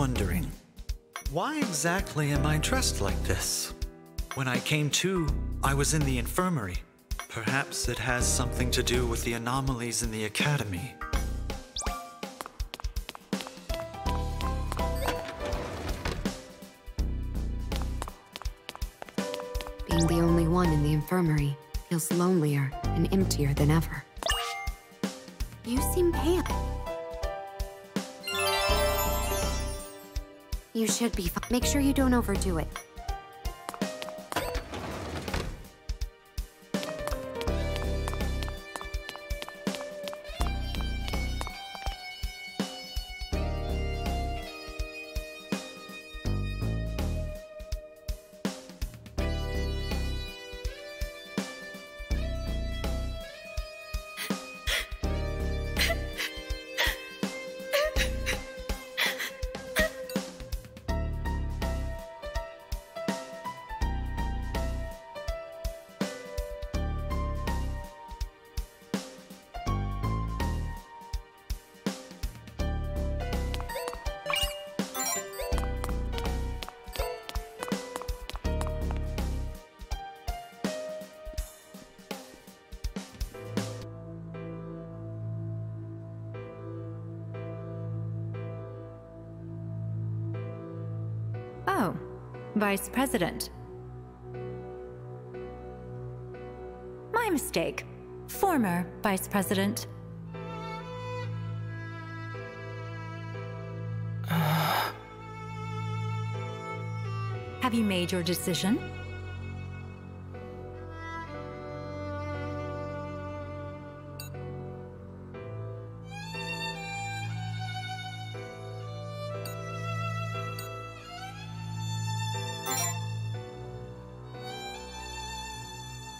wondering, why exactly am I dressed like this? When I came to, I was in the infirmary. Perhaps it has something to do with the anomalies in the academy. Being the only one in the infirmary feels lonelier and emptier than ever. You seem pale. You should be fine. Make sure you don't overdo it. Oh, Vice President. My mistake. Former Vice President. Have you made your decision?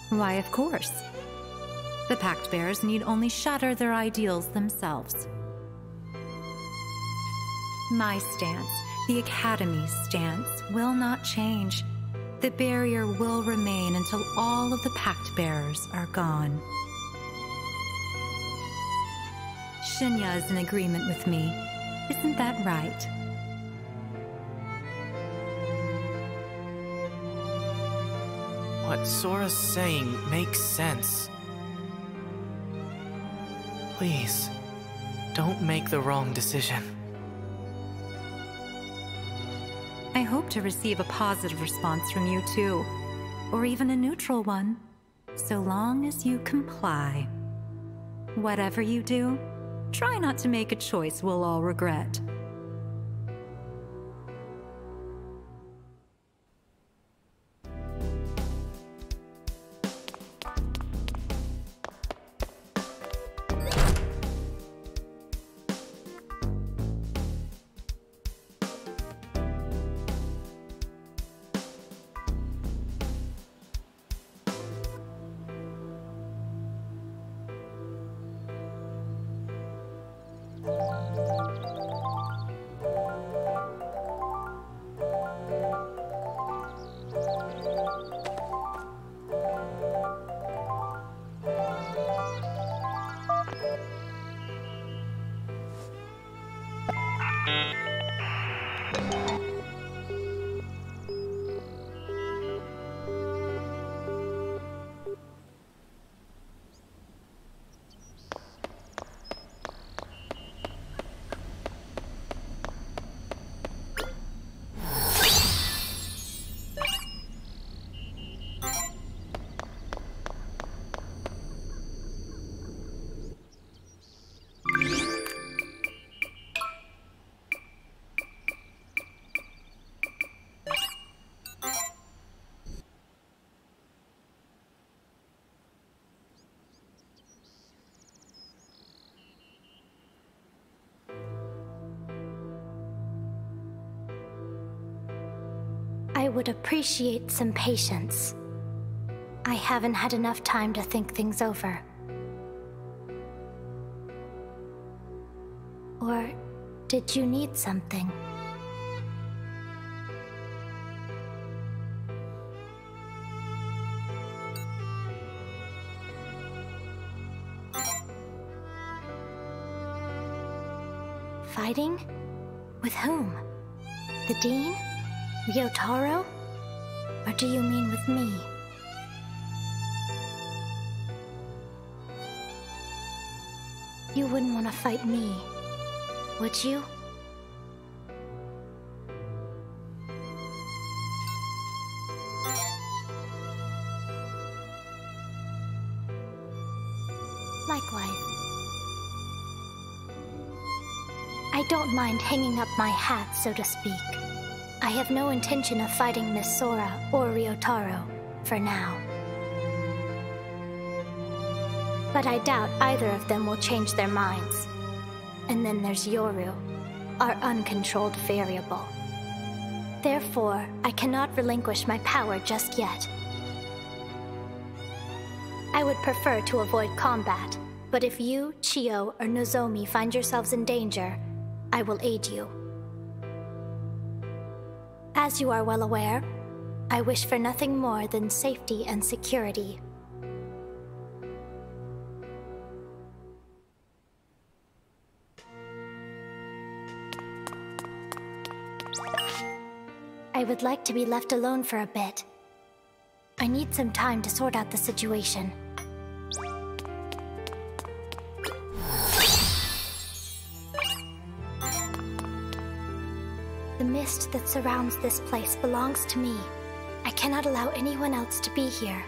Why, of course. The Pact Bearers need only shatter their ideals themselves. My stance, the Academy's stance, will not change. The barrier will remain until all of the Pact Bearers are gone. Shinya is in agreement with me. Isn't that right? What Sora's saying makes sense. Please, don't make the wrong decision. I hope to receive a positive response from you too, or even a neutral one, so long as you comply. Whatever you do, try not to make a choice we'll all regret. I would appreciate some patience. I haven't had enough time to think things over. Or did you need something? Fighting? With whom? The Dean? Ryotaro? Or do you mean with me? You wouldn't want to fight me, would you? Likewise. I don't mind hanging up my hat, so to speak. I have no intention of fighting Miss Sora or Ryotaro, for now. But I doubt either of them will change their minds. And then there's Yoru, our uncontrolled variable. Therefore, I cannot relinquish my power just yet. I would prefer to avoid combat, but if you, Chio, or Nozomi find yourselves in danger, I will aid you. As you are well aware, I wish for nothing more than safety and security. I would like to be left alone for a bit. I need some time to sort out the situation. The mist that surrounds this place belongs to me. I cannot allow anyone else to be here.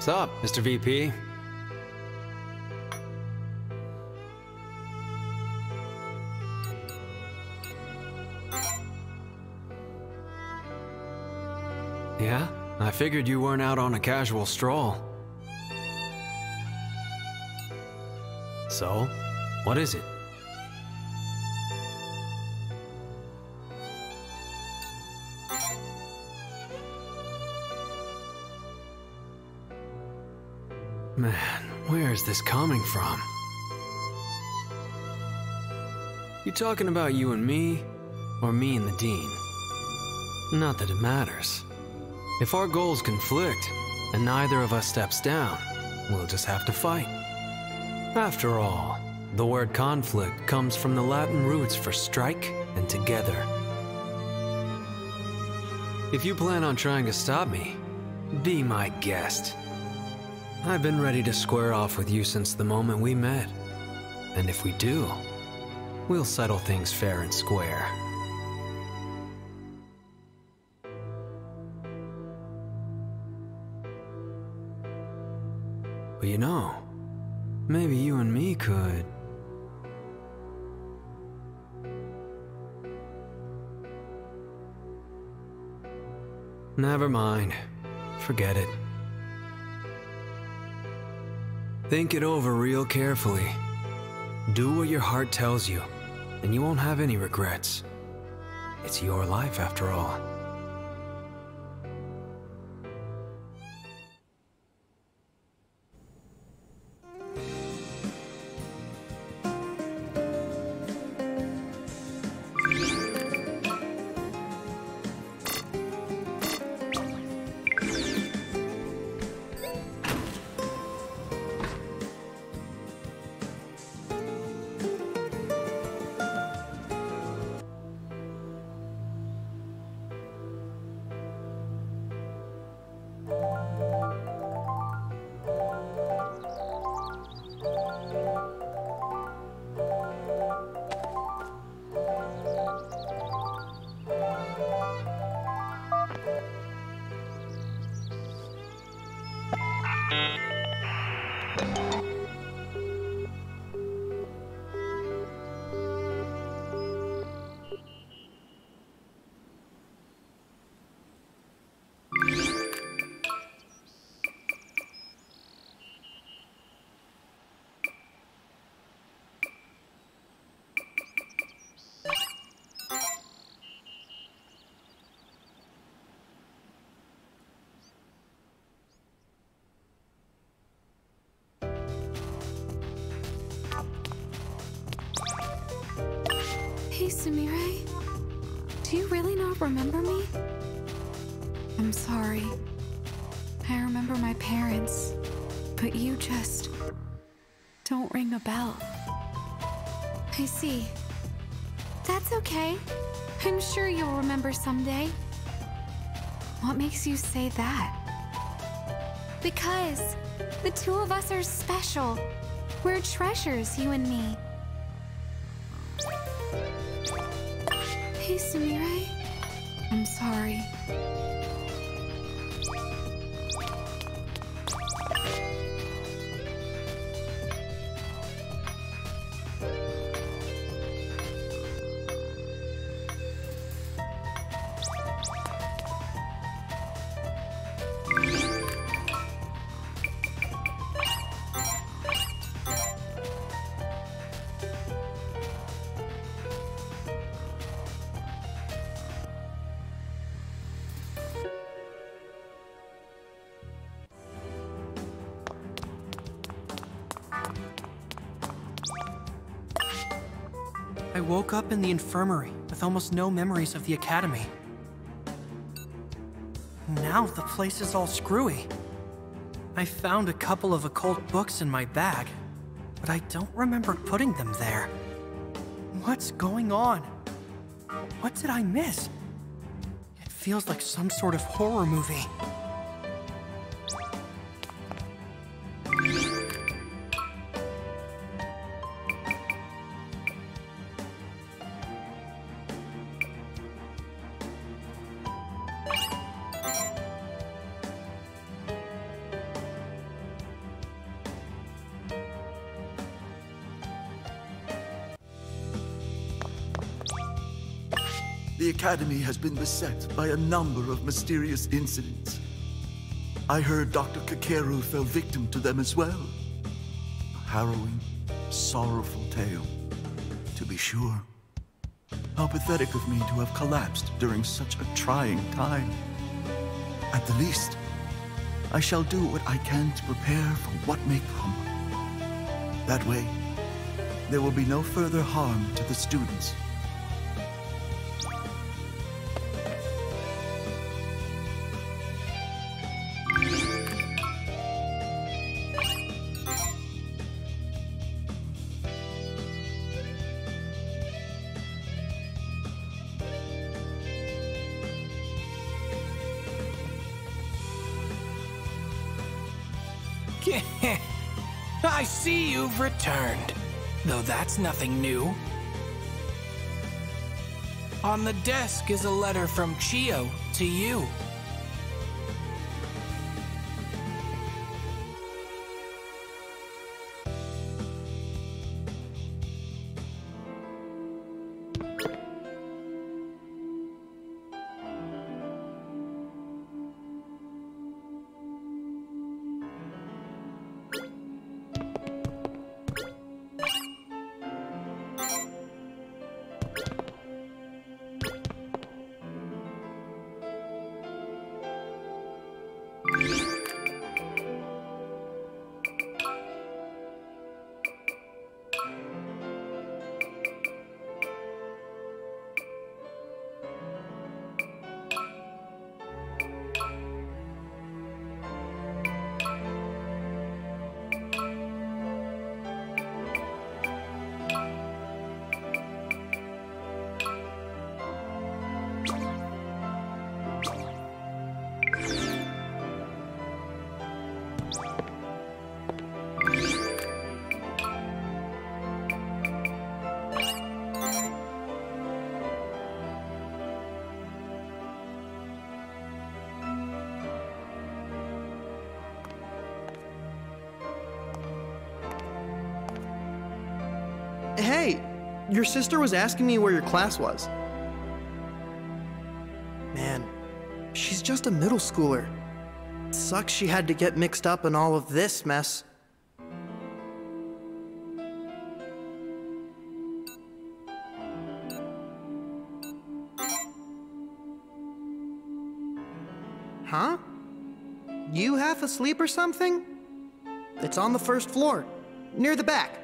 What's up, Mr. VP? Yeah? I figured you weren't out on a casual stroll. So, what is it? Man, where is this coming from? You talking about you and me, or me and the Dean? Not that it matters. If our goals conflict, and neither of us steps down, we'll just have to fight. After all, the word conflict comes from the Latin roots for strike and together. If you plan on trying to stop me, be my guest. I've been ready to square off with you since the moment we met. And if we do, we'll settle things fair and square. But you know, maybe you and me could... Never mind. Forget it. Think it over real carefully. Do what your heart tells you, and you won't have any regrets. It's your life after all. Hey, Sumire. Do you really not remember me? I'm sorry. I remember my parents, but you just don't ring a bell. I see. That's okay. I'm sure you'll remember someday. What makes you say that? Because the two of us are special. We're treasures, you and me. Hey, Sumire. I'm sorry. I woke up in the infirmary with almost no memories of the academy. Now the place is all screwy. I found a couple of occult books in my bag, but I don't remember putting them there. What's going on? What did I miss? It feels like some sort of horror movie. The Academy has been beset by a number of mysterious incidents. I heard Dr. Kokoro fell victim to them as well. A harrowing, sorrowful tale, to be sure. How pathetic of me to have collapsed during such a trying time. At the least, I shall do what I can to prepare for what may come. That way, there will be no further harm to the students. I see you've returned, though that's nothing new. On the desk is a letter from Chio to you. Hey, your sister was asking me where your class was. Man, she's just a middle schooler. Sucks she had to get mixed up in all of this mess. Huh? You half asleep or something? It's on the first floor, near the back.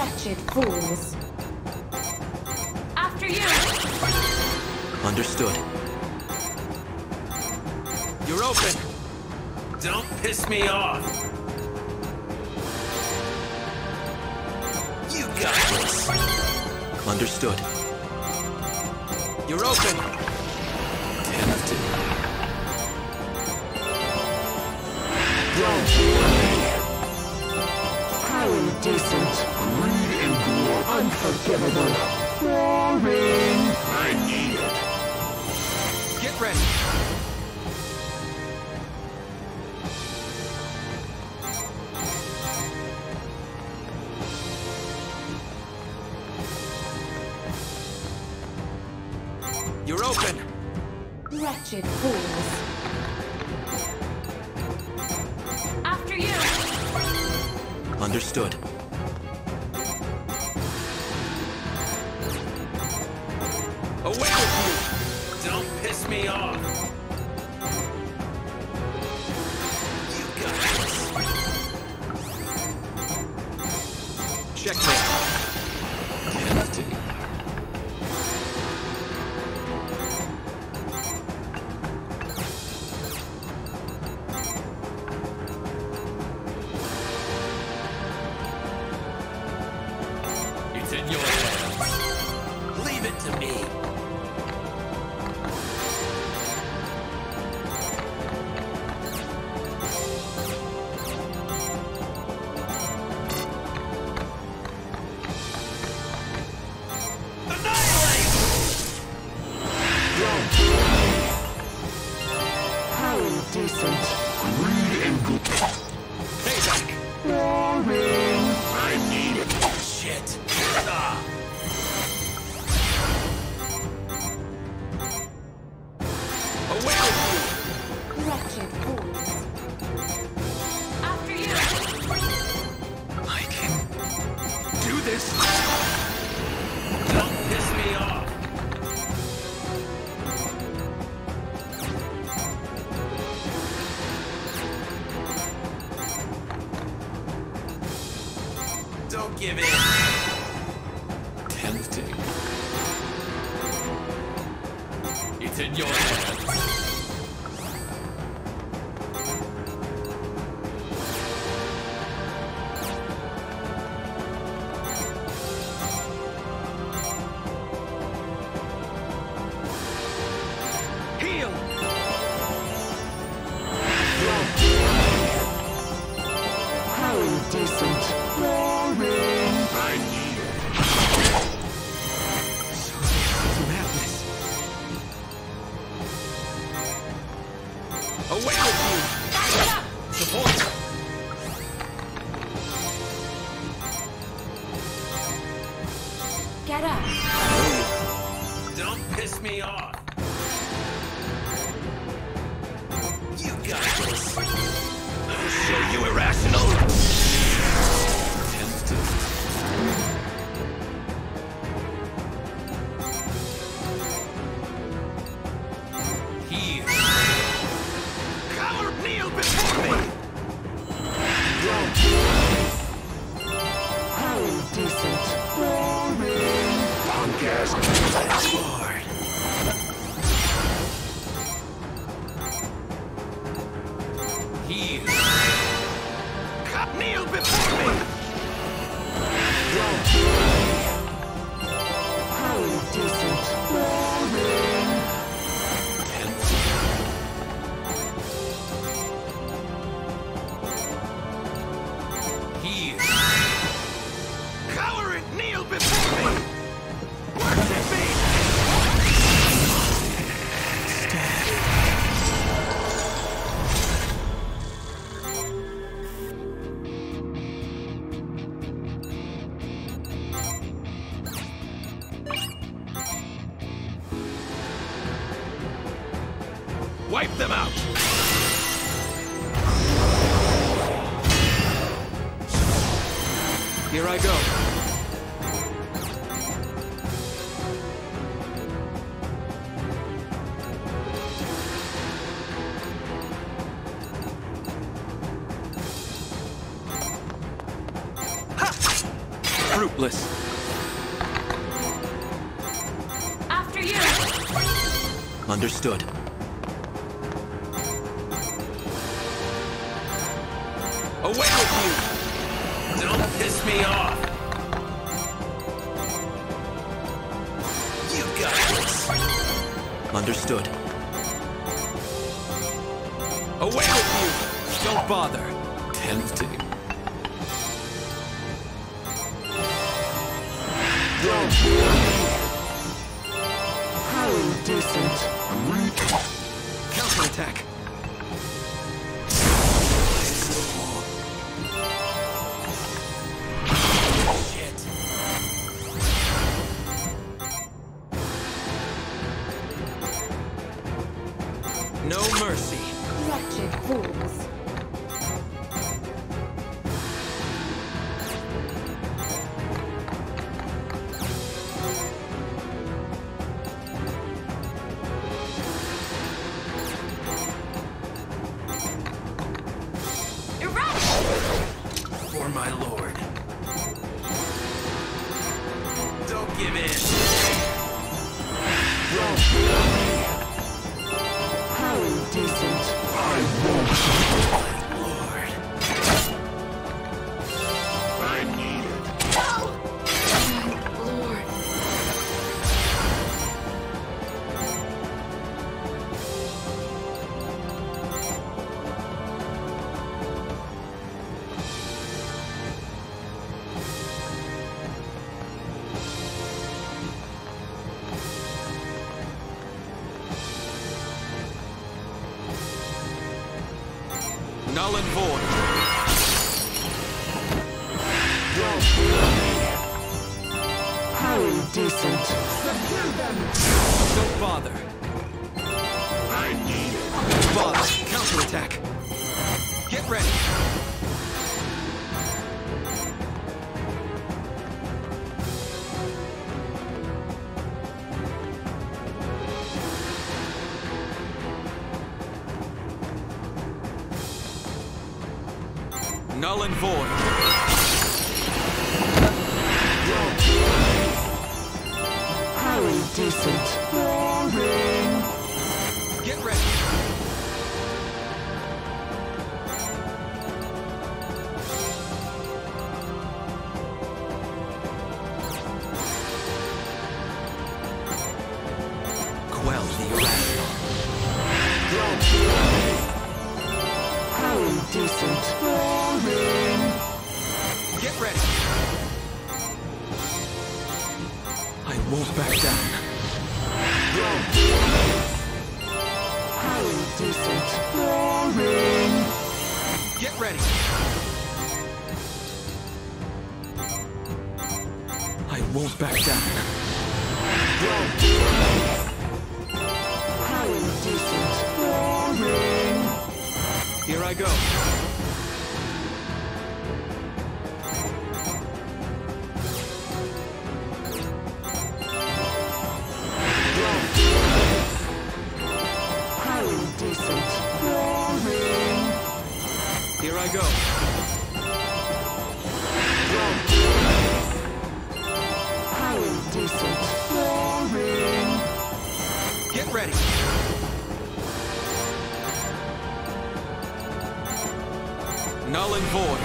Wretched fools. After you! Understood. You're open! Don't piss me off! You got this! Understood. You're open! Tempted. Don't worry. How indecent. Greed and gore. Unforgivable. Boring. I need it. Get ready! You're open! Wretched fools. After you! Understood. Away with you! Don't piss me off! You got this! Checkmate! Tempting. It's in your hands. Leave it to me. How indecent. Greed and good. Payback! Boring. I need it. Shit! Ah. Away with Wretched fools. After you! you! I can do this! Don't piss me off! Don't give in! Tempting. It's in your hands. Heal! How indecent. Boring. I need it. Madness! Away with you! Support! Get up. Don't piss me off! You got this! I'll show you irrational! Tempted. Here. Coward, kneel before me! How indecent. Boring. Podcast. Lord. Here. Kneel before me! How indecent. Boring. Tempted. Here. Cowering, kneel before me! Worship me! Wipe them out! Here I go. Fruitless. After you! Understood. Away with you! Don't piss me off! You got this! Understood. Away with you! Don't bother. Tempting. How indecent. Counterattack. Shit. No mercy. Wretched fools. For my lord. Don't give in. How indecent. I won't. Lord. I need it. Lord. Null and void. How indecent. Subdue them. Don't bother. I need it. Don't bother. Counterattack. Get ready. Null and void. How indecent. Boring. Get ready. Quell the irrational. How indecent. Boring. Get ready. I won't back down. How indecent. Boring. Get ready. I won't back down. How indecent. Boring. Here I go. How indecent. Boring. Here I go. How indecent. Boring. Get ready. Null and void.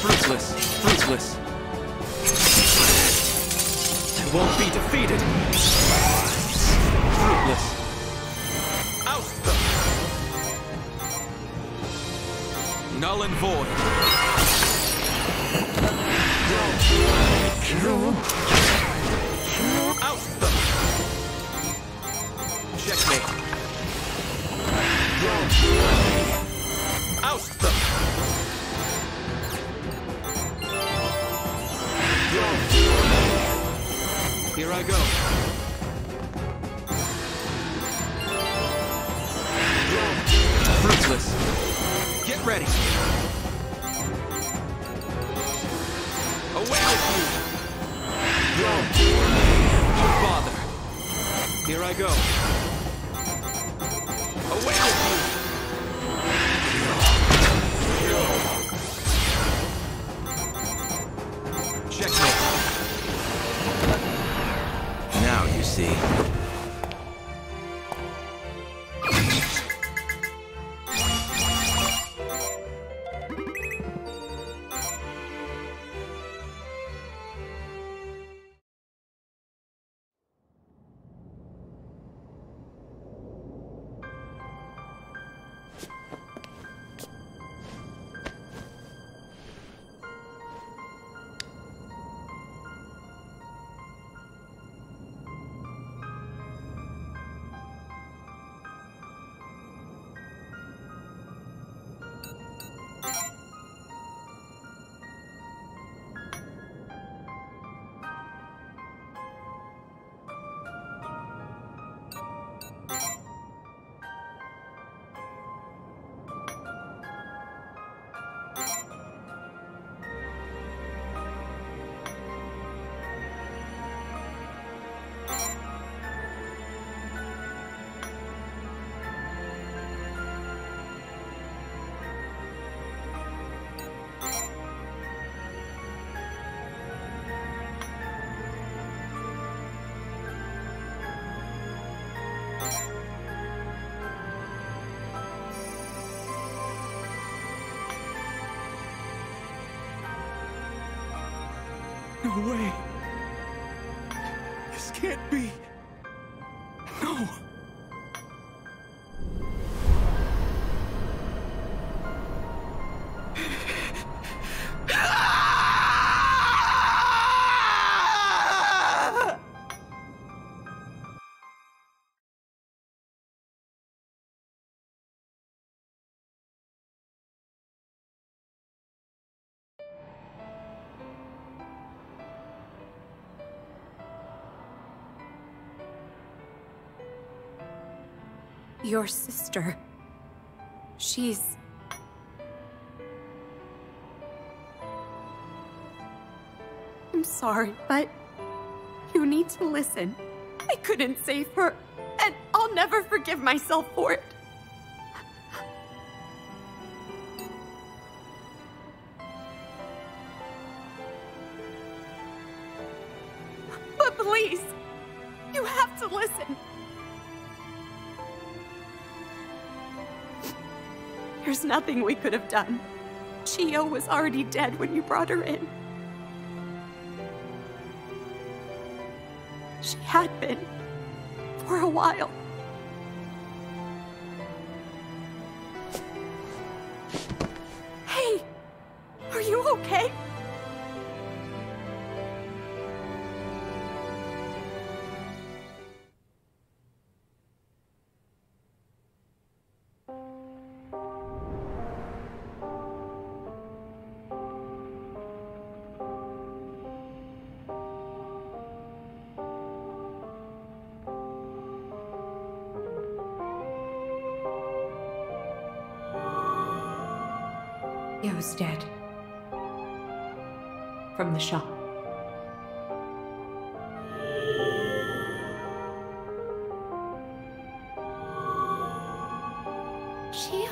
Fruitless. Fruitless. I won't be defeated. Fruitless. Oust them. Null and void. Oust them. Checkmate. Oust them. Here I go. Fruitless. Get ready. Away with you. Don't bother. Here I go. Away with you. No way. This can't be. No. Your sister. She's... I'm sorry, but you need to listen. I couldn't save her, and I'll never forgive myself for it. But please, you have to listen. There's nothing we could have done. Chio was already dead when you brought her in. She had been, for a while. Hey, are you okay? He was dead. From the shock. Chio?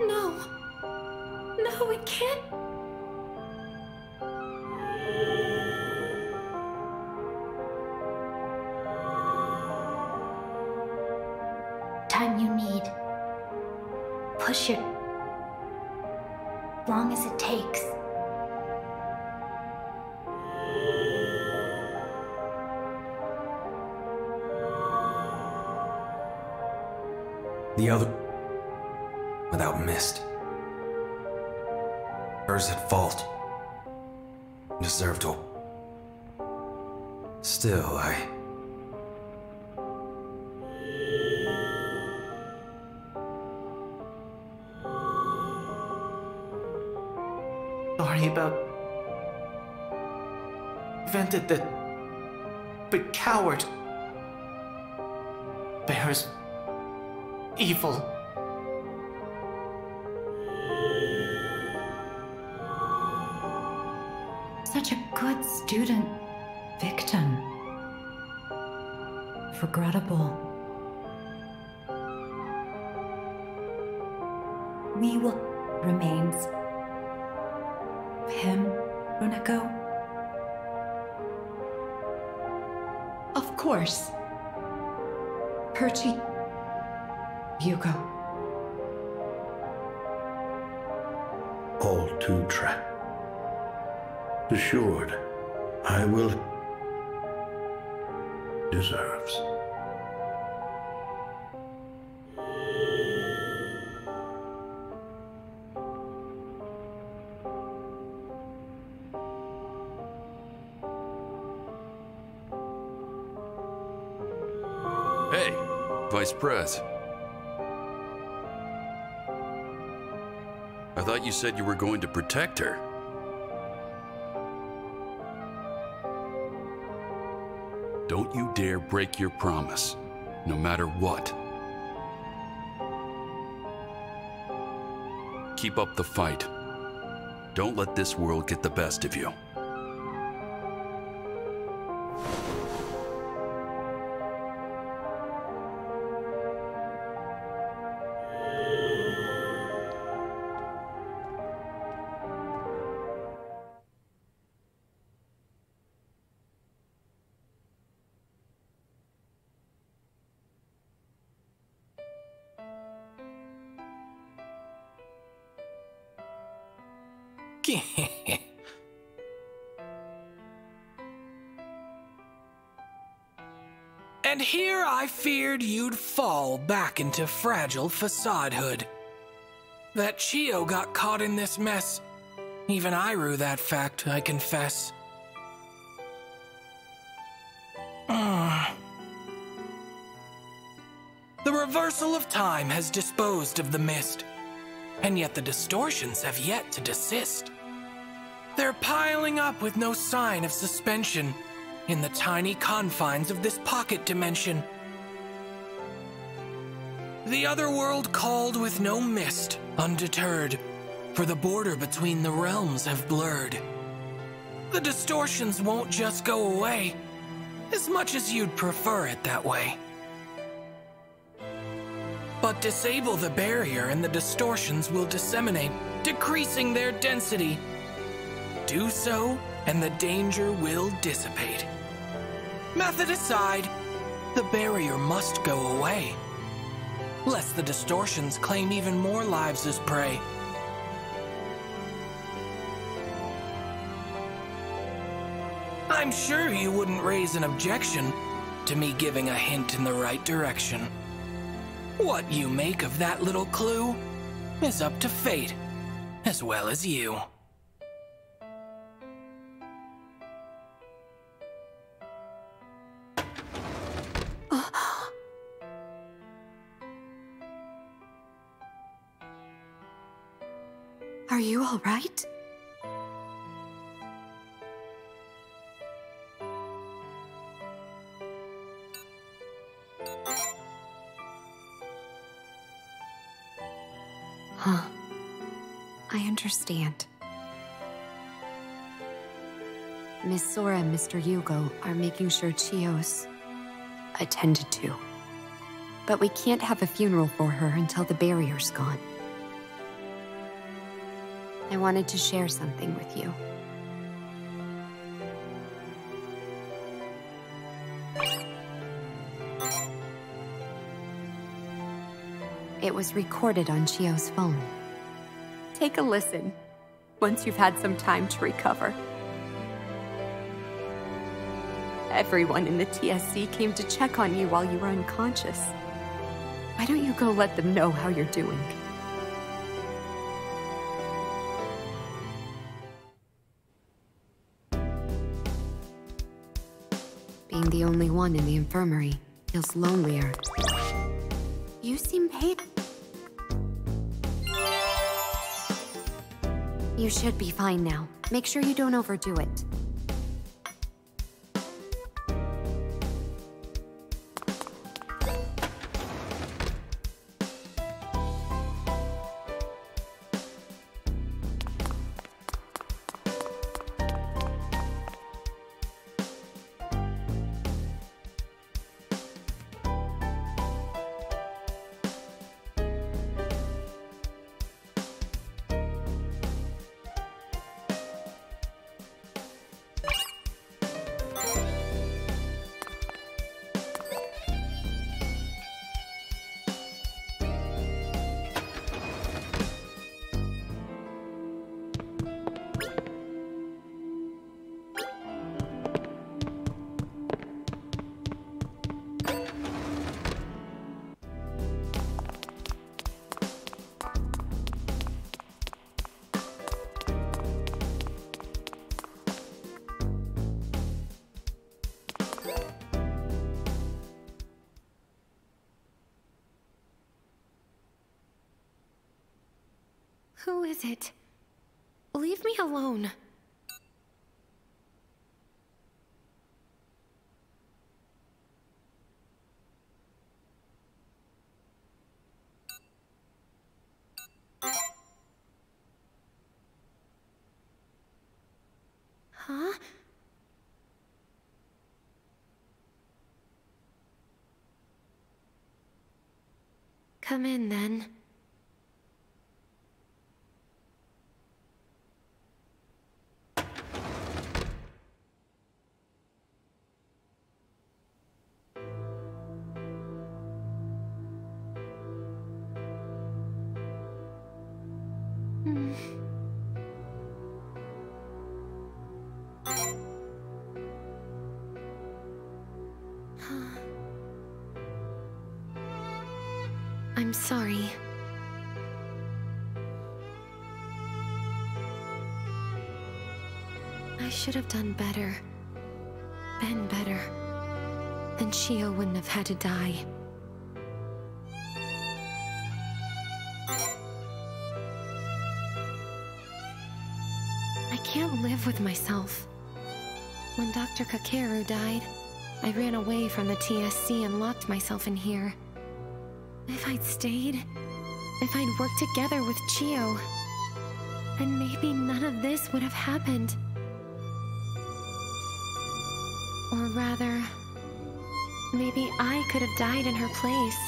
No. No, it can't. Time you need. Push it. Long as it takes. The other... without mist. Hers at fault. Deserved to... Still, Sorry about... Vented that... But coward... Bears... Evil... Such a good student. Victim. Regrettable. We will... remains... him, Runeko? Of course. Perchi... Hugo. All too trapped. Assured, I will... deserves. Hey, Vice Pres. I thought you said you were going to protect her. Don't you dare break your promise, no matter what. Keep up the fight. Don't let this world get the best of you. And here I feared you'd fall back into fragile facadehood. That Chio got caught in this mess. Even I rue that fact, I confess. The reversal of time has disposed of the mist, and yet the distortions have yet to desist. They're piling up with no sign of suspension in the tiny confines of this pocket dimension. The other world called with no mist, undeterred, for the border between the realms have blurred. The distortions won't just go away, as much as you'd prefer it that way. But disable the barrier and the distortions will disseminate, decreasing their density. Do so, and the danger will dissipate. Method aside, the barrier must go away, lest the distortions claim even more lives as prey. I'm sure you wouldn't raise an objection to me giving a hint in the right direction. What you make of that little clue is up to fate, as well as you. Are you all right? Huh. I understand. Miss Sora and Mr. Yugo are making sure Chio's attended to. But we can't have a funeral for her until the barrier's gone. I wanted to share something with you. It was recorded on Chio's phone. Take a listen, once you've had some time to recover. Everyone in the TSC came to check on you while you were unconscious. Why don't you go let them know how you're doing? Being the only one in the infirmary feels lonelier. You seem paid. You should be fine now. Make sure you don't overdo it. Who is it? Leave me alone. Huh? Come in, then. I'm sorry. I should have done better. Been better. Then Shio wouldn't have had to die. I can't live with myself. When Dr. Kokoro died, I ran away from the TSC and locked myself in here. If I'd stayed, if I'd worked together with Chio, then maybe none of this would have happened. Or rather, maybe I could have died in her place.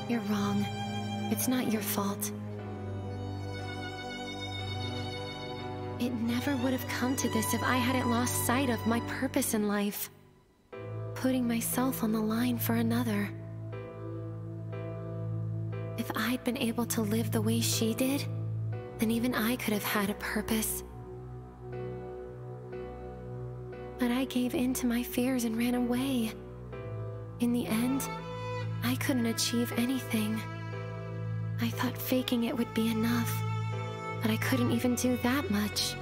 You're wrong. It's not your fault. It never would have come to this if I hadn't lost sight of my purpose in life. Putting myself on the line for another. If I'd been able to live the way she did, then even I could have had a purpose. But I gave in to my fears and ran away. In the end, I couldn't achieve anything. I thought faking it would be enough, but I couldn't even do that much.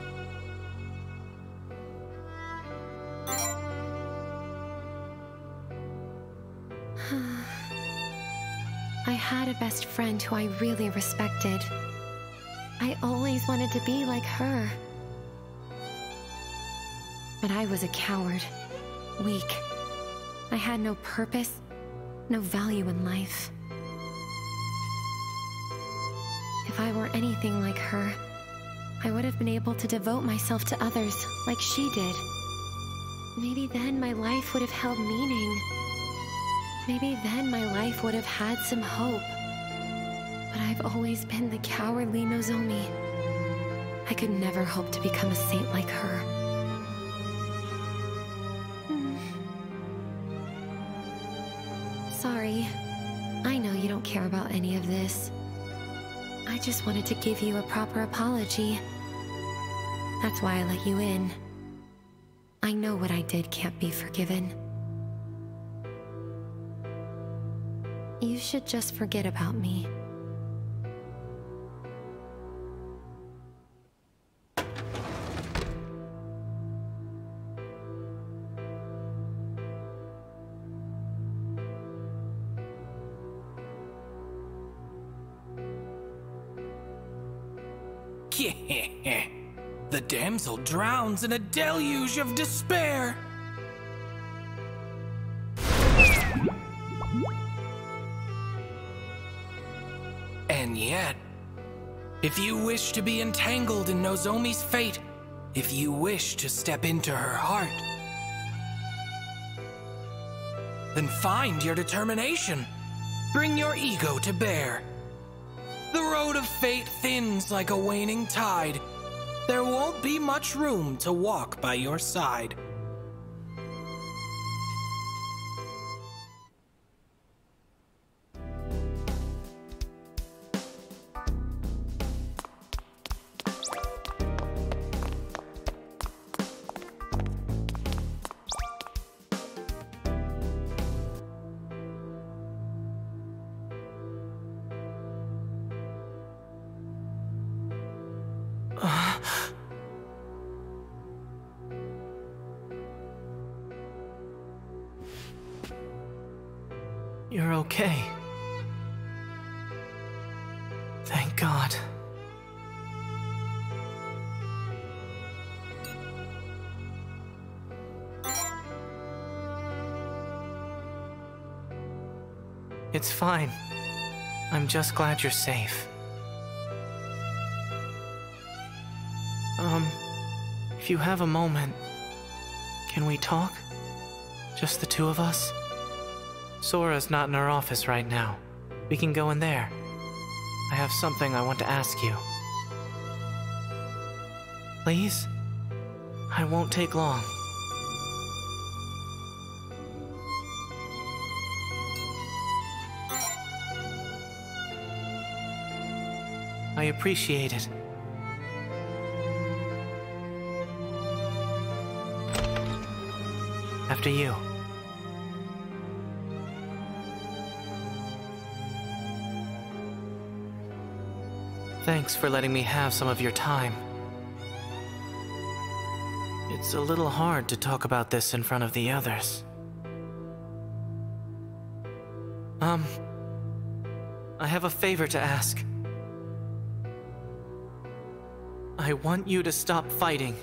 I had a best friend who I really respected. I always wanted to be like her. But I was a coward, weak. I had no purpose, no value in life. If I were anything like her, I would have been able to devote myself to others like she did. Maybe then my life would have held meaning. Maybe then my life would have had some hope. But I've always been the cowardly Nozomi. I could never hope to become a saint like her. Sorry. I know you don't care about any of this. I just wanted to give you a proper apology. That's why I let you in. I know what I did can't be forgiven. You should just forget about me. The damsel drowns in a deluge of despair. And yet, if you wish to be entangled in Nozomi's fate, if you wish to step into her heart, then find your determination. Bring your ego to bear. The road of fate thins like a waning tide. There won't be much room to walk by your side. You're okay. Thank God. It's fine. I'm just glad you're safe. If you have a moment, can we talk? Just the two of us? Sora's not in her office right now. We can go in there. I have something I want to ask you. Please? I won't take long. I appreciate it. After you. Thanks for letting me have some of your time. It's a little hard to talk about this in front of the others. I have a favor to ask. I want you to stop fighting.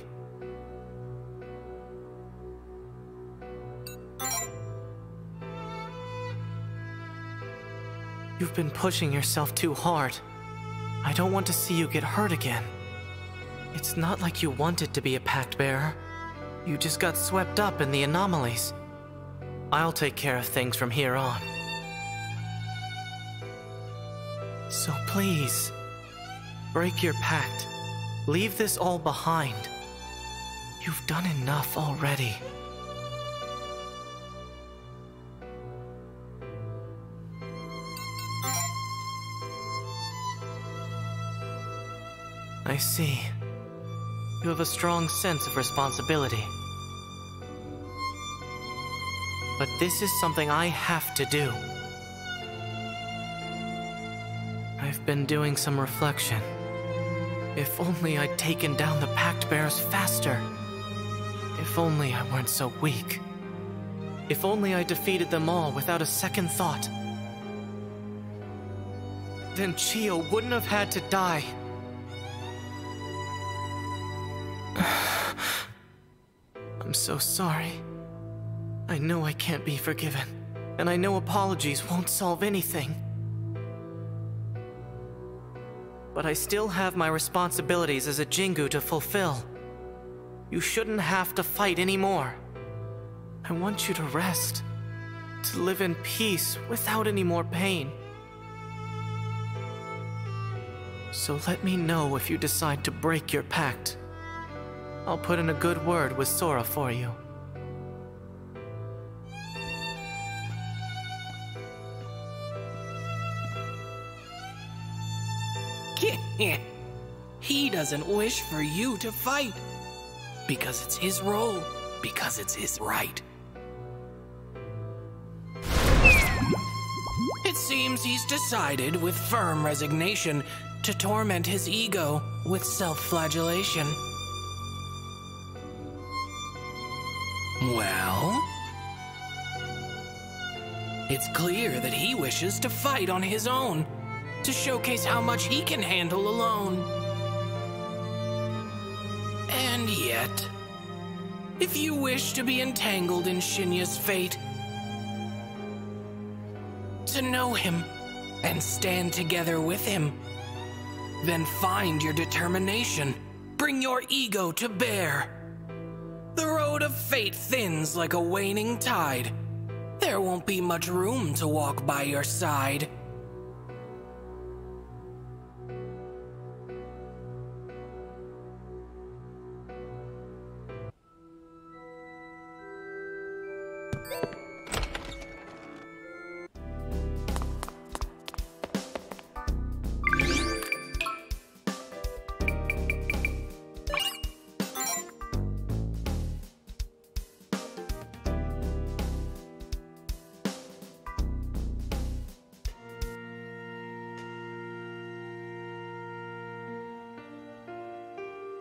You've been pushing yourself too hard. I don't want to see you get hurt again. It's not like you wanted to be a pact bearer. You just got swept up in the anomalies. I'll take care of things from here on. So please, break your pact. Leave this all behind. You've done enough already. I see. You have a strong sense of responsibility. But this is something I have to do. I've been doing some reflection. If only I'd taken down the Pact Bearers faster. If only I weren't so weak. If only I defeated them all without a second thought. Then Chio wouldn't have had to die. I'm so sorry. I know I can't be forgiven, and I know apologies won't solve anything. But I still have my responsibilities as a Jingu to fulfill. You shouldn't have to fight anymore. I want you to rest, to live in peace without any more pain. So let me know if you decide to break your pact. I'll put in a good word with Sora for you. He doesn't wish for you to fight. Because it's his role. Because it's his right. It seems he's decided with firm resignation to torment his ego with self-flagellation. Well, it's clear that he wishes to fight on his own, to showcase how much he can handle alone. And yet, if you wish to be entangled in Shinya's fate, to know him and stand together with him, then find your determination, bring your ego to bear. The road of fate thins like a waning tide. There won't be much room to walk by your side.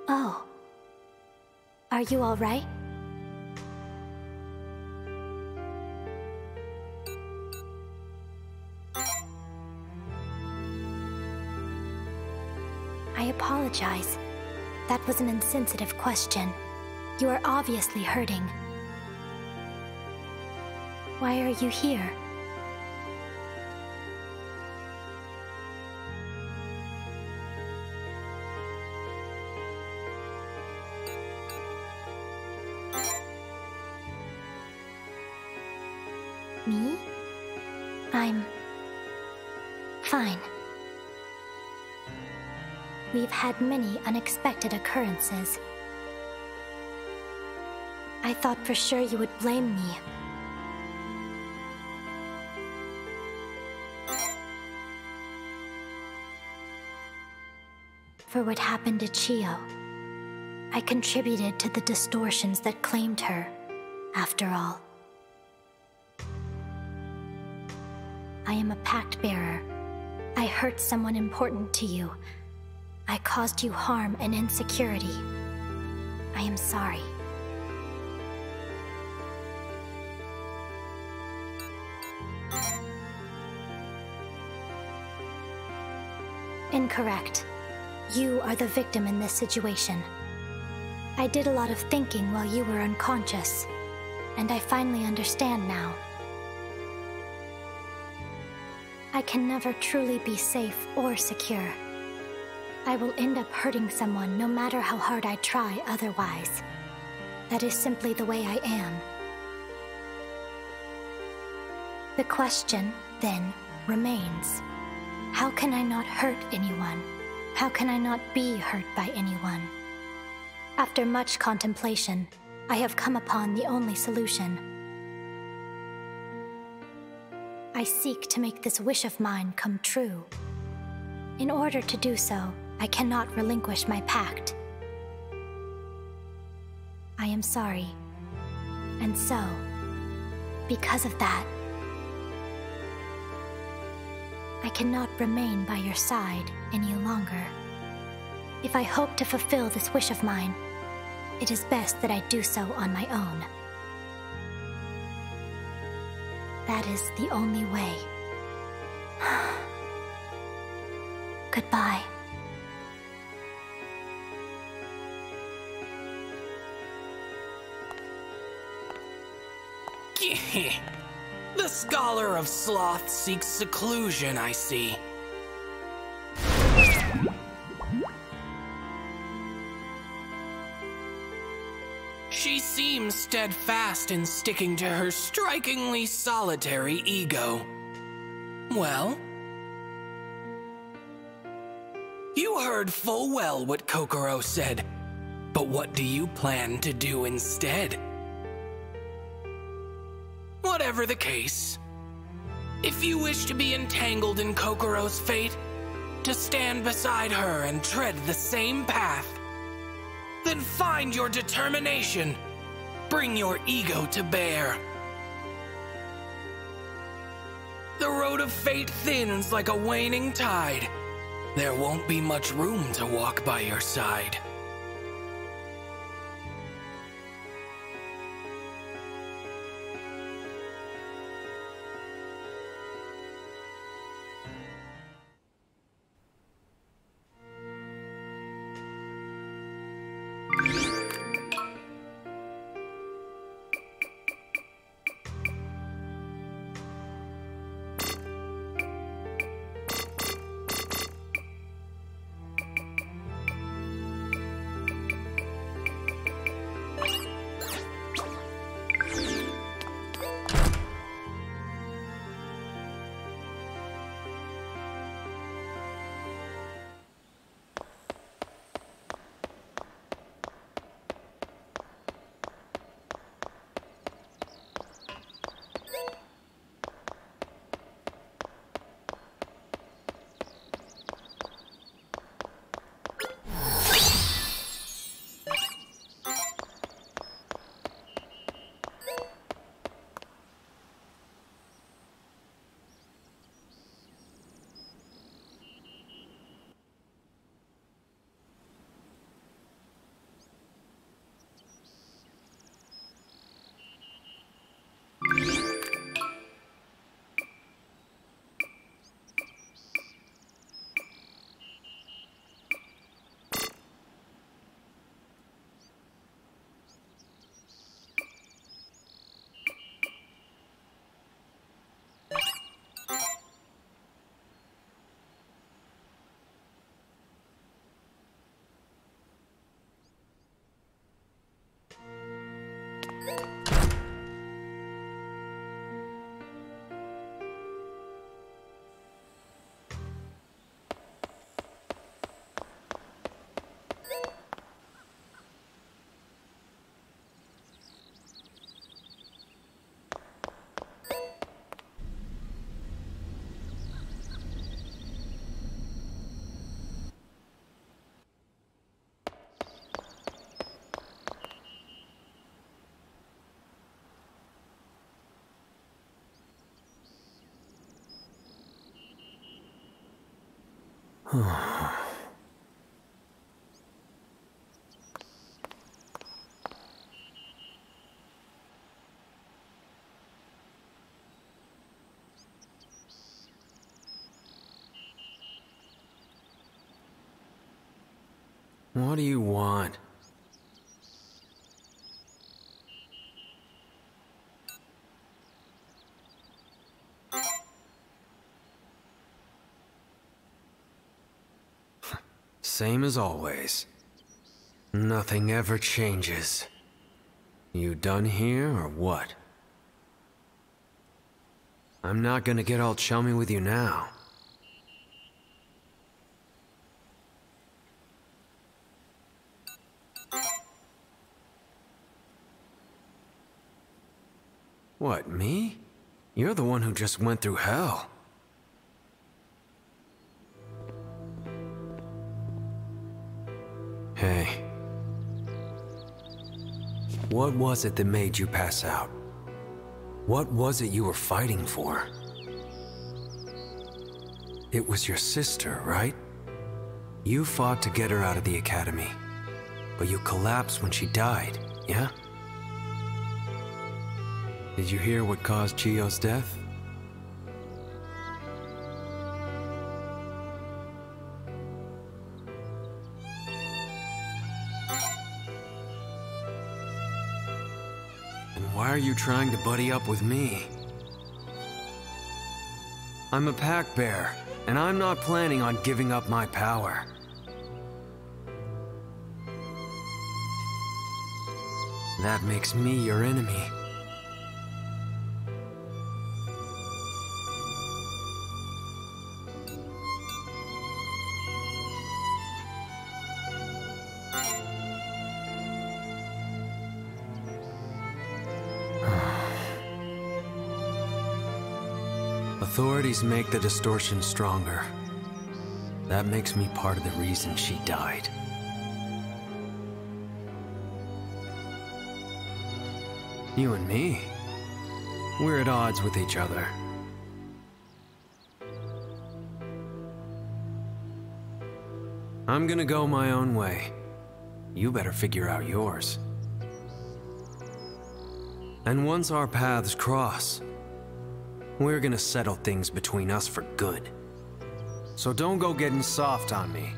Oh. Are you all right? I apologize. That was an insensitive question. You are obviously hurting. Why are you here? Me? I'm fine. We've had many unexpected occurrences. I thought for sure you would blame me. For what happened to Chiyo. I contributed to the distortions that claimed her, after all. I am a pact bearer. I hurt someone important to you. I caused you harm and insecurity. I am sorry. Incorrect. You are the victim in this situation. I did a lot of thinking while you were unconscious, and I finally understand now. I can never truly be safe or secure. I will end up hurting someone no matter how hard I try otherwise. That is simply the way I am. The question, then, remains. How can I not hurt anyone? How can I not be hurt by anyone? After much contemplation, I have come upon the only solution. I seek to make this wish of mine come true. In order to do so, I cannot relinquish my pact. I am sorry. And so, because of that, I cannot remain by your side any longer. If I hope to fulfill this wish of mine, it is best that I do so on my own. That is the only way. Goodbye. The scholar of sloth seeks seclusion, I see. She seems steadfast in sticking to her strikingly solitary ego. Well, you heard full well what Kokoro said, but what do you plan to do instead? Whatever the case, if you wish to be entangled in Kokoro's fate, to stand beside her and tread the same path, then find your determination. Bring your ego to bear. The road of fate thins like a waning tide. There won't be much room to walk by your side. What do you want? Same as always. Nothing ever changes. You done here or what? I'm not gonna get all chummy with you now. What, me? You're the one who just went through hell. Hey. What was it that made you pass out? What was it you were fighting for? It was your sister, right? You fought to get her out of the academy, but you collapsed when she died, yeah? Did you hear what caused Chiyo's death? And why are you trying to buddy up with me? I'm a pack bear, and I'm not planning on giving up my power. That makes me your enemy. Authorities make the distortion stronger. That makes me part of the reason she died. You and me, we're at odds with each other. I'm gonna go my own way. You better figure out yours. And once our paths cross, we're gonna settle things between us for good. So don't go getting soft on me.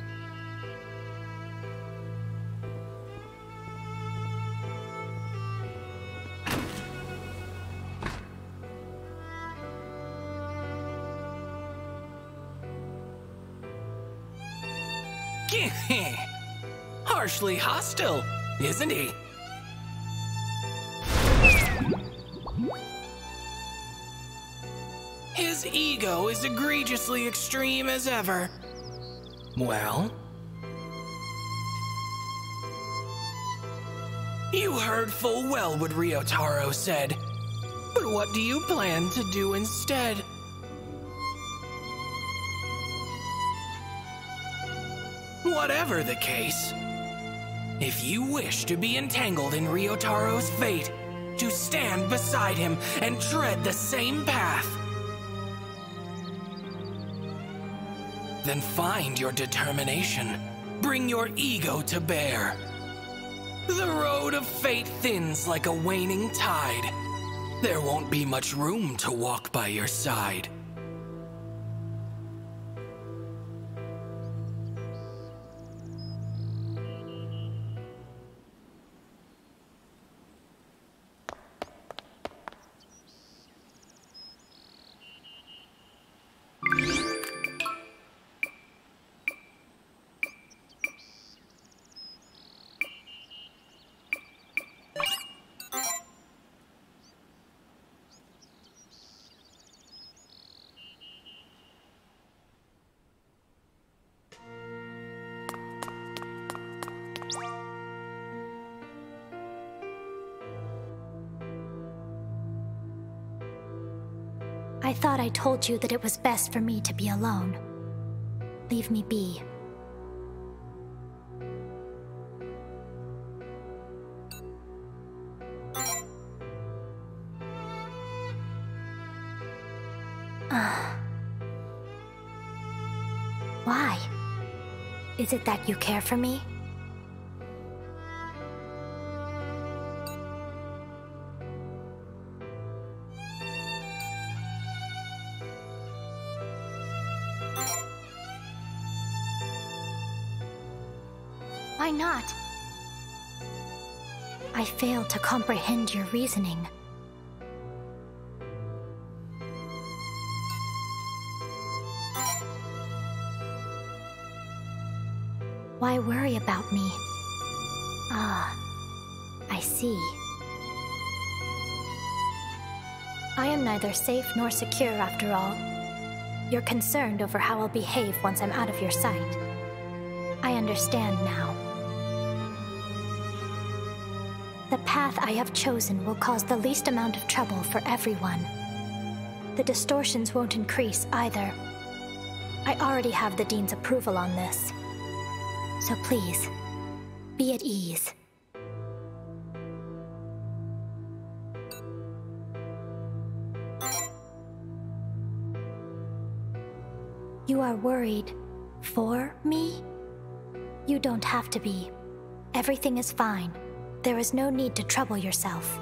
Harshly hostile, isn't he? His ego is egregiously extreme as ever. Well? You heard full well what Ryotaro said. But what do you plan to do instead? Whatever the case, if you wish to be entangled in Ryotaro's fate, to stand beside him and tread the same path, then find your determination. Bring your ego to bear. The road of fate thins like a waning tide. There won't be much room to walk by your side. I thought I told you that it was best for me to be alone. Leave me be. Why? Is it that you care for me? Why not? I fail to comprehend your reasoning. Why worry about me? Ah, I see. I am neither safe nor secure after all. You're concerned over how I'll behave once I'm out of your sight. I understand now. The path I have chosen will cause the least amount of trouble for everyone. The distortions won't increase either. I already have the Dean's approval on this. So please, be at ease. You are worried for me? You don't have to be. Everything is fine. There is no need to trouble yourself.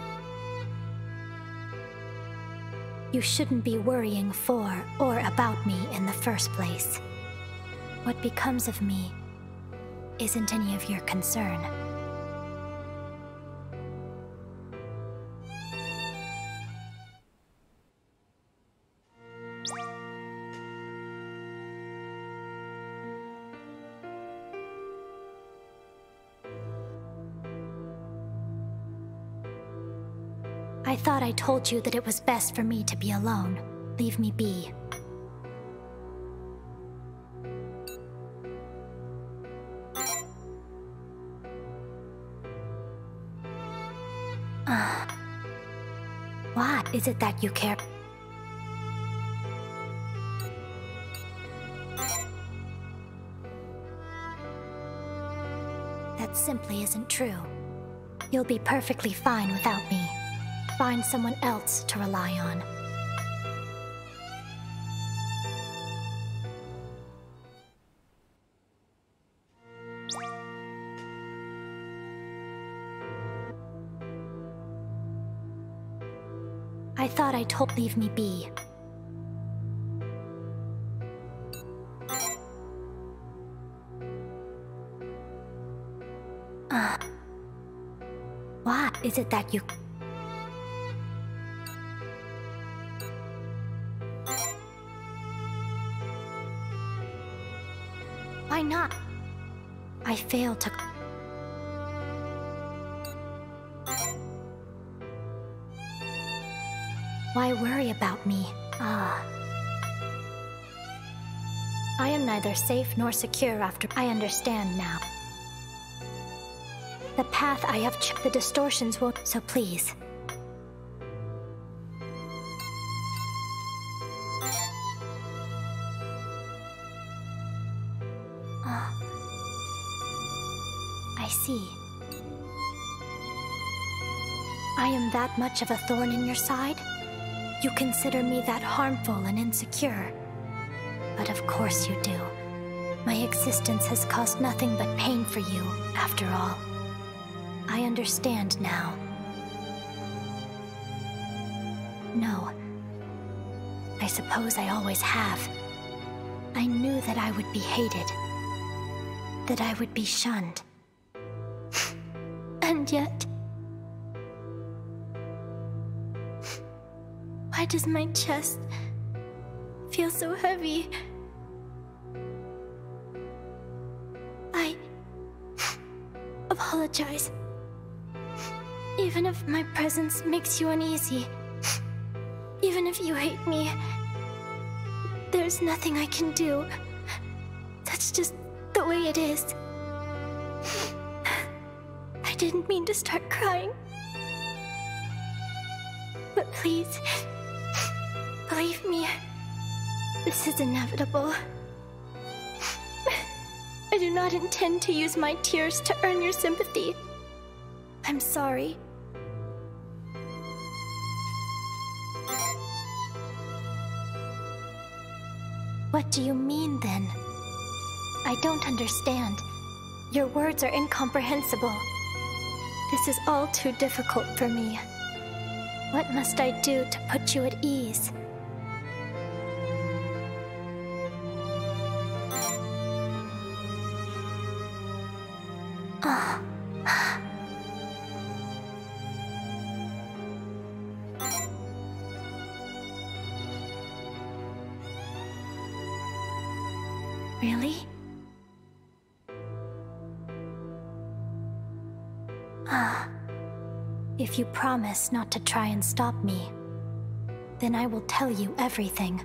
You shouldn't be worrying for or about me in the first place. What becomes of me isn't any of your concern. I thought I told you that it was best for me to be alone. Leave me be. Why is it that you care? That simply isn't true. You'll be perfectly fine without me. Find someone else to rely on. I thought I told leave me be. Why is it that you... Why not? I failed to... Why worry about me? Ah. I am neither safe nor secure after... I understand now. The path I have the distortions won't... So please. I see. I am that much of a thorn in your side? You consider me that harmful and insecure? But of course you do. My existence has caused nothing but pain for you, after all. I understand now. No. I suppose I always have. I knew that I would be hated. That I would be shunned. And yet... Why does my chest feel so heavy? I apologize. Even if my presence makes you uneasy, even if you hate me, there's nothing I can do. That's just the way it is. I didn't mean to start crying. But please, believe me, this is inevitable. I do not intend to use my tears to earn your sympathy. I'm sorry. What do you mean, then? I don't understand. Your words are incomprehensible. This is all too difficult for me. What must I do to put you at ease? Really? If you promise not to try and stop me, then I will tell you everything.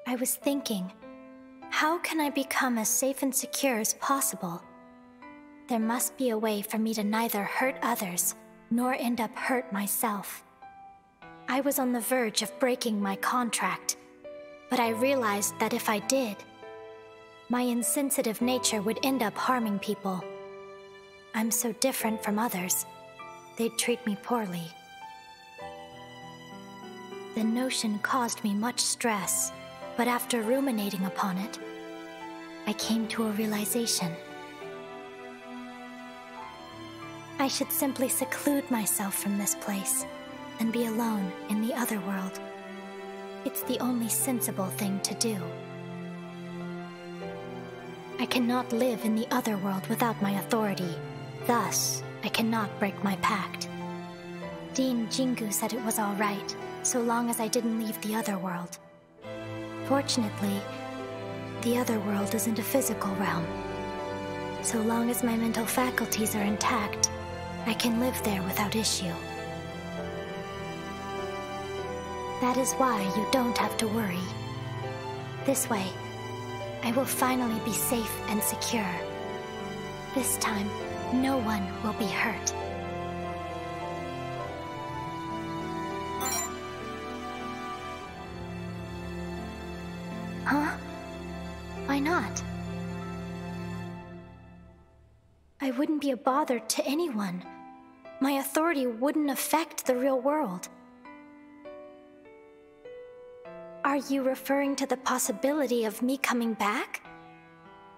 I was thinking, how can I become as safe and secure as possible? There must be a way for me to neither hurt others, nor end up hurt myself. I was on the verge of breaking my contract, but I realized that if I did, my insensitive nature would end up harming people. I'm so different from others, they'd treat me poorly. The notion caused me much stress. But after ruminating upon it, I came to a realization. I should simply seclude myself from this place and be alone in the other world. It's the only sensible thing to do. I cannot live in the other world without my authority. Thus, I cannot break my pact. Dean Jingu said it was all right, so long as I didn't leave the other world. Fortunately, the other world isn't a physical realm. So long as my mental faculties are intact, I can live there without issue. That is why you don't have to worry. This way, I will finally be safe and secure. This time, no one will be hurt. Huh? Why not? I wouldn't be a bother to anyone. My authority wouldn't affect the real world. Are you referring to the possibility of me coming back?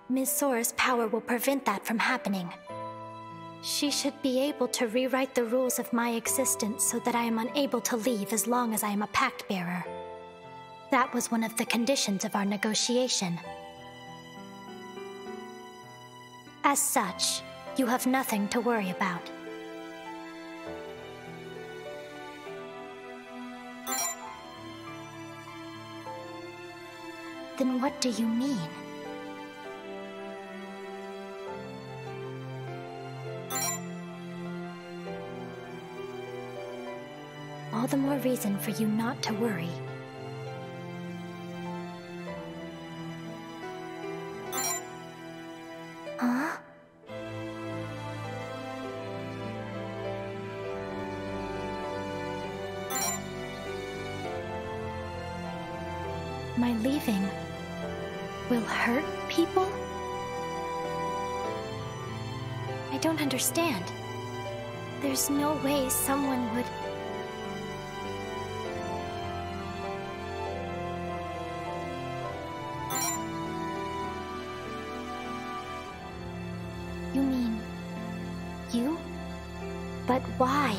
Ms. Sora's power will prevent that from happening. She should be able to rewrite the rules of my existence so that I am unable to leave as long as I am a pact bearer. That was one of the conditions of our negotiation. As such, you have nothing to worry about. Then what do you mean? All the more reason for you not to worry. Huh? My leaving will hurt people? I don't understand. There's no way someone would... You mean... you? But why?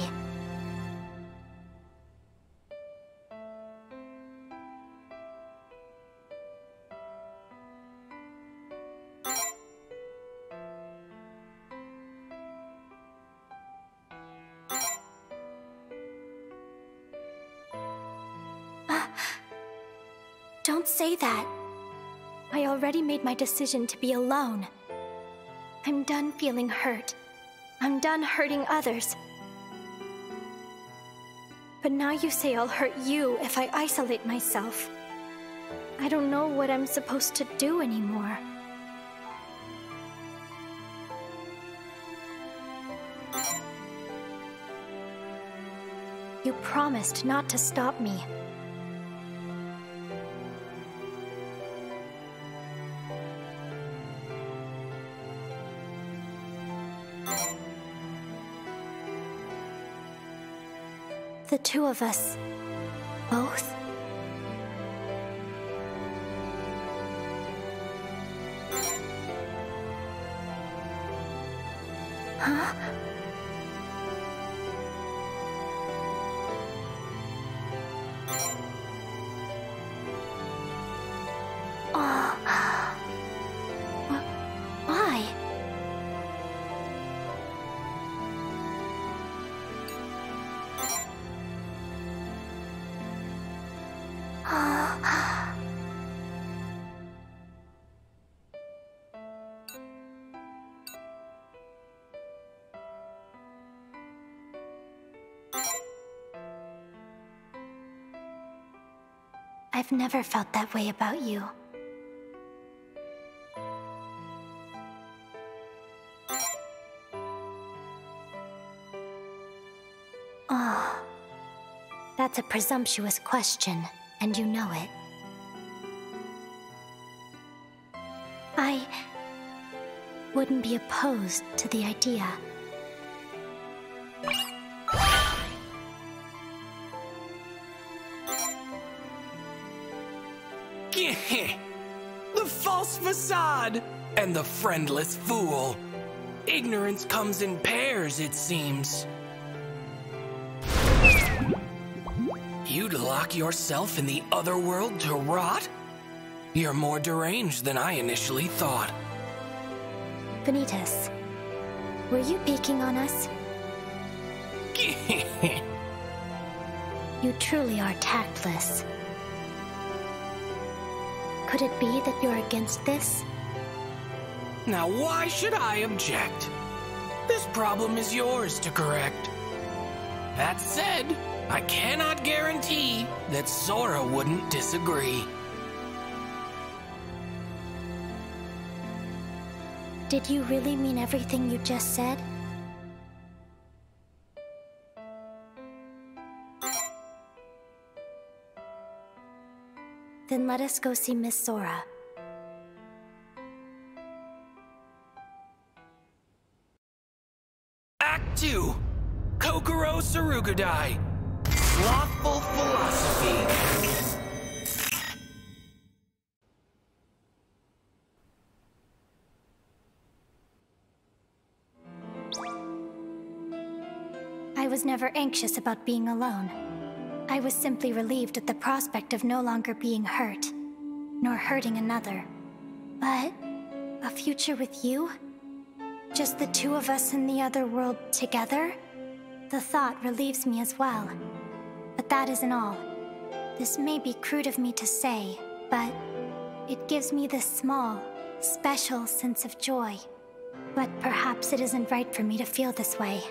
Don't say that. I already made my decision to be alone. I'm done feeling hurt. I'm done hurting others. But now you say I'll hurt you if I isolate myself. I don't know what I'm supposed to do anymore. You promised not to stop me. The two of us, both? Huh? Why? I've never felt that way about you. Oh, that's a presumptuous question, and you know it. I wouldn't be opposed to the idea. The false facade and the friendless fool. Ignorance comes in pairs, it seems. You'd lock yourself in the other world to rot? You're more deranged than I initially thought. Benitez, were you peeking on us? You truly are tactless. Could it be that you're against this? Now why should I object? This problem is yours to correct. That said, I cannot guarantee that Sora wouldn't disagree. Did you really mean everything you just said? Then let us go see Miss Sora. Act 2. Kokoro Surugudai. Slothful philosophy. I was never anxious about being alone. I was simply relieved at the prospect of no longer being hurt, nor hurting another. But a future with you? Just the two of us in the other world together? The thought relieves me as well. But that isn't all. This may be crude of me to say, but it gives me this small, special sense of joy. But perhaps it isn't right for me to feel this way.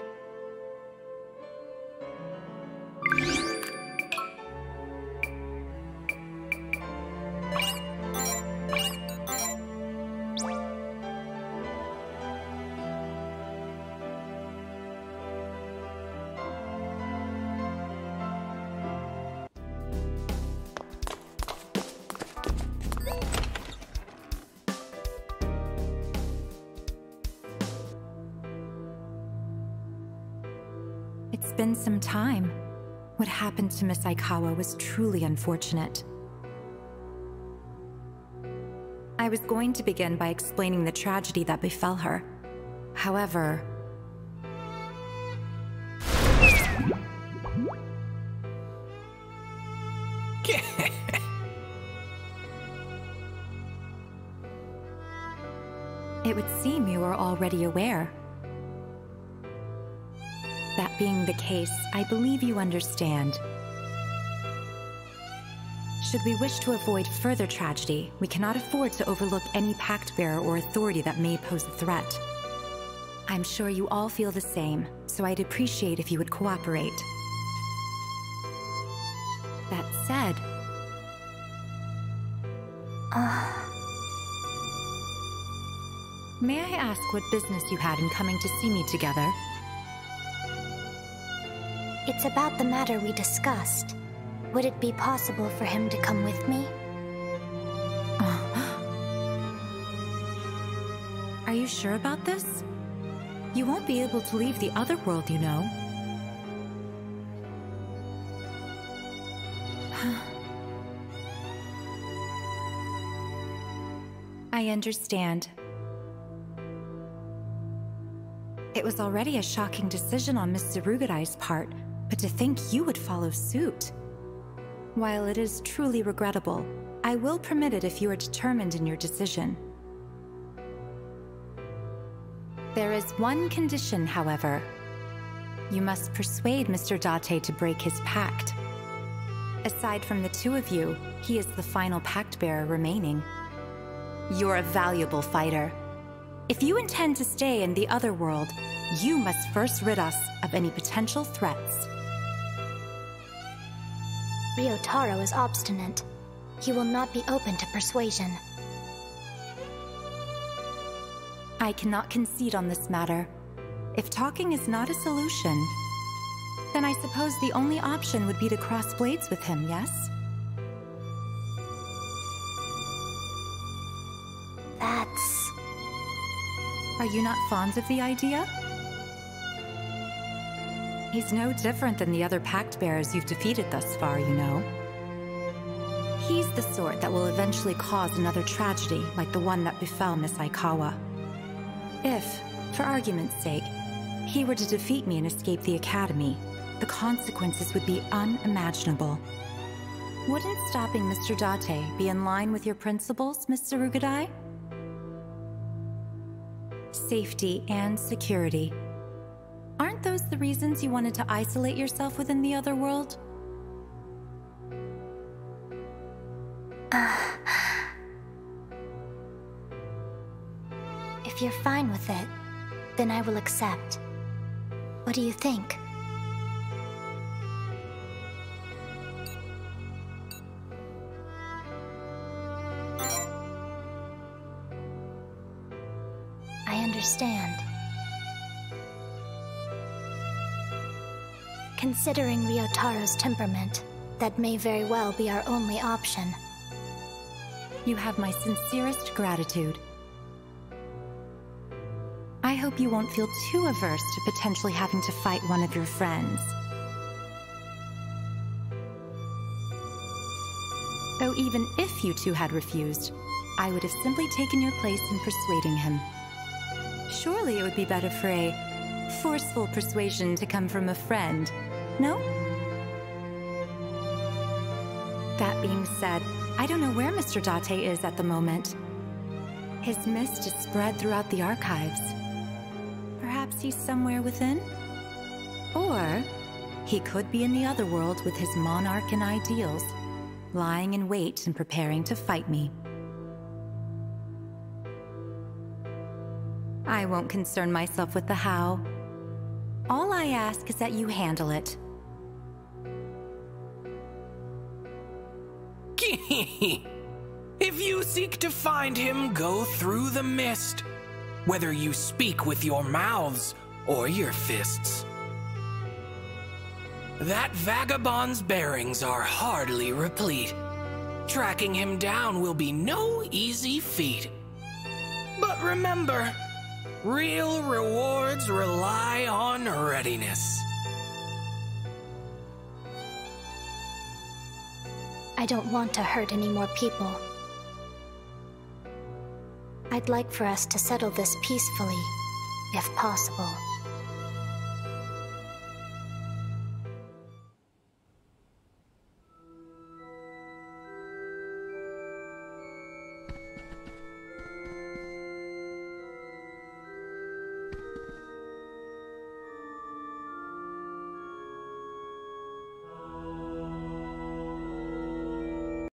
It's been some time. What happened to Miss Aikawa was truly unfortunate. I was going to begin by explaining the tragedy that befell her. However... It would seem you are already aware. That being the case, I believe you understand. Should we wish to avoid further tragedy, we cannot afford to overlook any pact bearer or authority that may pose a threat. I'm sure you all feel the same, so I'd appreciate if you would cooperate. That said... May I ask what business you had in coming to see me together? It's about the matter we discussed. Would it be possible for him to come with me? Are you sure about this? You won't be able to leave the other world, you know. I understand. It was already a shocking decision on Miss Tsurugurai's part, but to think you would follow suit. While it is truly regrettable, I will permit it if you are determined in your decision. There is one condition, however. You must persuade Mr. Date to break his pact. Aside from the two of you, he is the final pact bearer remaining. You're a valuable fighter. If you intend to stay in the other world, you must first rid us of any potential threats. Ryotaro is obstinate. He will not be open to persuasion. I cannot concede on this matter. If talking is not a solution, then I suppose the only option would be to cross blades with him, yes? That's... Are you not fond of the idea? He's no different than the other pact bearers you've defeated thus far, you know. He's the sort that will eventually cause another tragedy like the one that befell Miss Aikawa. If, for argument's sake, he were to defeat me and escape the academy, the consequences would be unimaginable. Wouldn't stopping Mr. Date be in line with your principles, Miss Tsurugurai? Safety and security. Aren't those the reasons you wanted to isolate yourself within the other world? If you're fine with it, then I will accept. What do you think? I understand. Considering Ryotaro's temperament, that may very well be our only option. You have my sincerest gratitude. I hope you won't feel too averse to potentially having to fight one of your friends. Though even if you two had refused, I would have simply taken your place in persuading him. Surely it would be better for a forceful persuasion to come from a friend, no? That being said, I don't know where Mr. Date is at the moment. His mist is spread throughout the archives. Perhaps he's somewhere within? Or he could be in the other world with his monarch and ideals, lying in wait and preparing to fight me. I won't concern myself with the how. All I ask is that you handle it. If you seek to find him, go through the mist, whether you speak with your mouths or your fists. That vagabond's bearings are hardly replete. Tracking him down will be no easy feat. But remember, real rewards rely on readiness. I don't want to hurt any more people. I'd like for us to settle this peacefully, if possible.